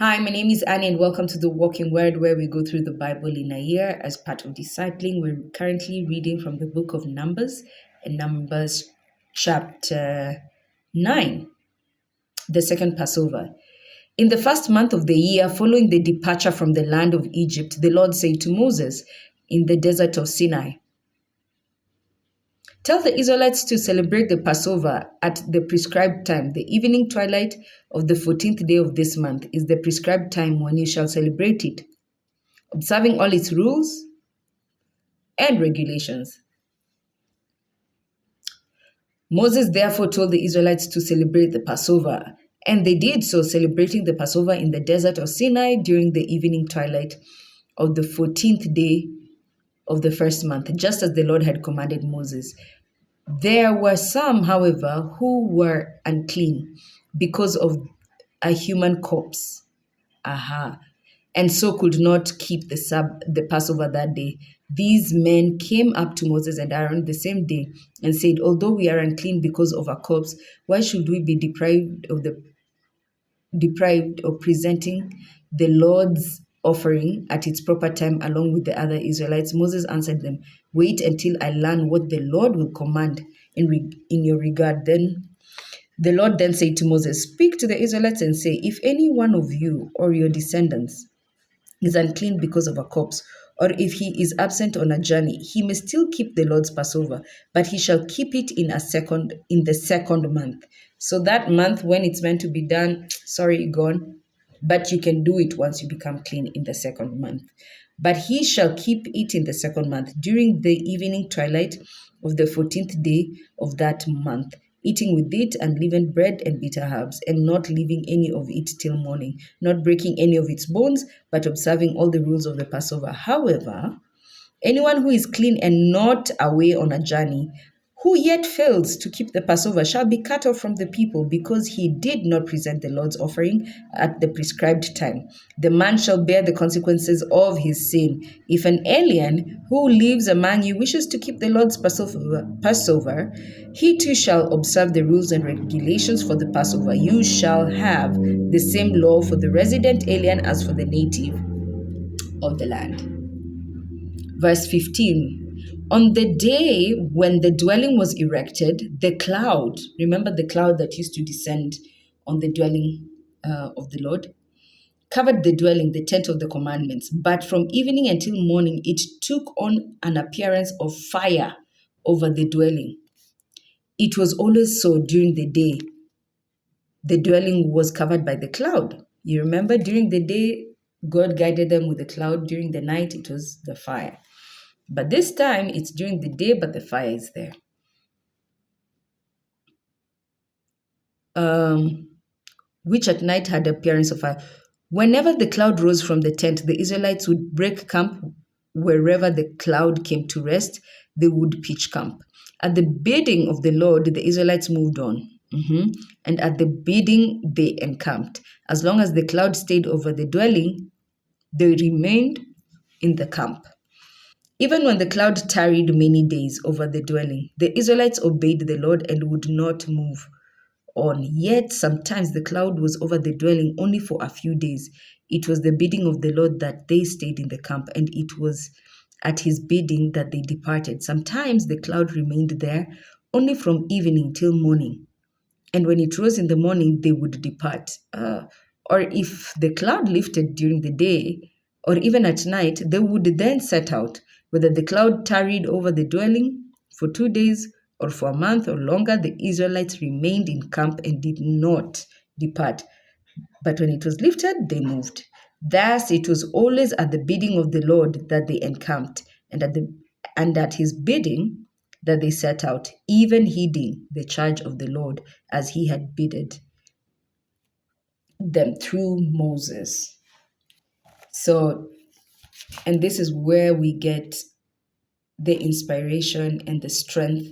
Hi, my name is Annie, and welcome to the Walking Word, where we go through the Bible in a year as part of discipling. We're currently reading from the book of Numbers, and Numbers chapter 9, the second Passover. In the first month of the year, following the departure from the land of Egypt, the Lord said to Moses in the desert of Sinai, "Tell the Israelites to celebrate the Passover at the prescribed time. The evening twilight of the 14th day of this month is the prescribed time when you shall celebrate it, observing all its rules and regulations." Moses therefore told the Israelites to celebrate the Passover, and they did so, celebrating the Passover in the desert of Sinai during the evening twilight of the 14th day of the first month, just as the Lord had commanded Moses. There were some, however, who were unclean because of a human corpse. Aha. And so could not keep the Passover that day. These men came up to Moses and Aaron the same day and said, "Although we are unclean because of a corpse, why should we be deprived of presenting the Lord's offering at its proper time along with the other Israelites?" Moses answered them, "Wait until I learn what the Lord will command in your regard." Then the Lord then said to Moses, "Speak to the Israelites and say, if any one of you or your descendants is unclean because of a corpse, or if he is absent on a journey, he may still keep the Lord's Passover, but he shall keep it in the second month." So that month when it's meant to be done, sorry, gone. But you can do it once you become clean in the second month. "But he shall keep it in the second month during the evening twilight of the 14th day of that month, eating with it unleavened bread and bitter herbs, and not leaving any of it till morning, not breaking any of its bones, but observing all the rules of the Passover. However, anyone who is clean and not away on a journey, who yet fails to keep the Passover, shall be cut off from the people because he did not present the Lord's offering at the prescribed time. The man shall bear the consequences of his sin. If an alien who lives among you wishes to keep the Lord's Passover, he too shall observe the rules and regulations for the Passover. You shall have the same law for the resident alien as for the native of the land. Verse 15. On the day when the dwelling was erected, the cloud, remember the cloud that used to descend on the dwelling of the Lord, covered the dwelling, the tent of the commandments. But from evening until morning, it took on an appearance of fire over the dwelling. It was always so during the day. The dwelling was covered by the cloud. You remember, during the day, God guided them with the cloud. During the night, it was the fire. But this time it's during the day, but the fire is there. Which at night had the appearance of fire. Whenever the cloud rose from the tent, the Israelites would break camp. Wherever the cloud came to rest, they would pitch camp. At the bidding of the Lord, the Israelites moved on. And at the bidding, they encamped. As long as the cloud stayed over the dwelling, they remained in the camp. Even when the cloud tarried many days over the dwelling, the Israelites obeyed the Lord and would not move on. Yet sometimes the cloud was over the dwelling only for a few days. It was the bidding of the Lord that they stayed in the camp, and it was at his bidding that they departed. Sometimes the cloud remained there only from evening till morning, and when it rose in the morning, they would depart. Or if the cloud lifted during the day, or even at night, they would then set out. Whether the cloud tarried over the dwelling for 2 days or for a month or longer, the Israelites remained in camp and did not depart. But when it was lifted, they moved. Thus, it was always at the bidding of the Lord that they encamped, and at his bidding that they set out, even heeding the charge of the Lord as he had bidded them through Moses. So, and this is where we get the inspiration and the strength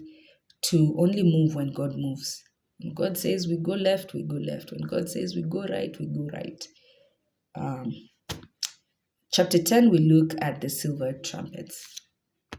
to only move when God moves. When God says we go left, we go left. When God says we go right, we go right. Chapter 10, we look at the silver trumpets.